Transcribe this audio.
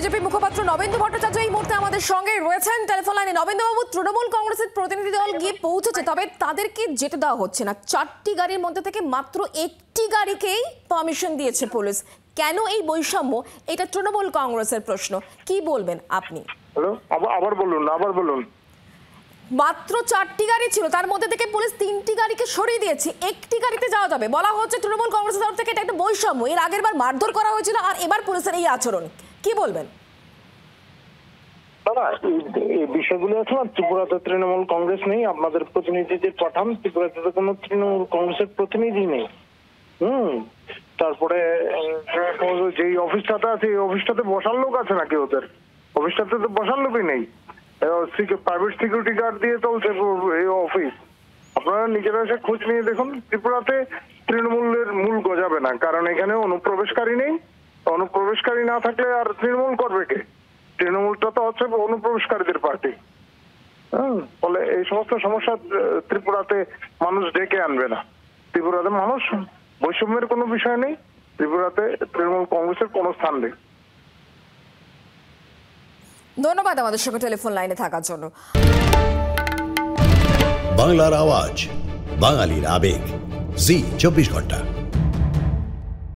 BJP মুখপাত্র নবেন্দু ভট্টাচার্য এই মুহূর্তে আমাদের সঙ্গে রয়েছেন টেলিফোন লাইনে। নবেন্দুবাবু, তৃণমূল কংগ্রেসের প্রতিনিধি দল গিয়ে পৌঁছেছে, তবে তাদেরকে যেতে দেওয়া হচ্ছে না। 4টি গাড়ির মধ্যে থেকে মাত্র একটি গাড়িকেই পারমিশন দিয়েছে পুলিশ। কেন এই বৈষম্য? এটা তৃণমূল কংগ্রেসের প্রশ্ন। কি বলবেন আপনি? হ্যালো, আবার বলুন। মাত্র 4টি গাড়ি ছিল, তার মধ্যে থেকে পুলিশ 3টি গাড়িকে সরিয়ে দিয়েছে, একটি গাড়িতে যাওয়া যাবে। বলা হচ্ছে তৃণমূল কংগ্রেসের তরফ থেকে এটা একটা বৈষম্য। এর আগের বার মারধর করা হয়েছিল, আর এবার পুলিশের এই আচরণ, কি বলবেন? দাদা, এই বিষয়গুলো আছে না, ত্রিপুরাতে তৃণমূল কংগ্রেস নেই। আপনাদের প্রতিনিধি যে পাঠান, ত্রিপুরাতে তো কোনো তৃণমূল কংগ্রেসের প্রতিনিধি নেই। তারপরে যেই অফিসটাতে আছে এই অফিসটাতে বসার লোক আছে নাকি? ওদের অফিসটাতে তো বসার লোকই নেই। প্রাইভেট সিকিউরিটি গার্ড দিয়ে চলছে এই অফিস। আপনারা নিজেরা এসে খোঁজ নিয়ে দেখুন, ত্রিপুরাতে তৃণমূলের মূল গজাবে না, কারণ এখানে অনুপ্রবেশকারী নেই। অনুপ্রবেশকারী না থাকলে আর তৃণমূল করবে কে? তৃণমূলটা তো হচ্ছে অনুপ্রবেশকারীদের পার্টি। ফলে এই সমস্ত সমস্যা ত্রিপুরাতে মানুষ ডেকে আনবে না। ত্রিপুরাতে মানুষ বৈষম্যের কোনো বিষয় নেই, ত্রিপুরাতে তৃণমূল কংগ্রেসের কোনো স্থান নেই। ধন্যবাদ আমাদের সঙ্গে টেলিফোন লাইনে থাকার জন্য। বাংলার আওয়াজ, বাঙালির আবেগ, জি 24 ঘন্টা।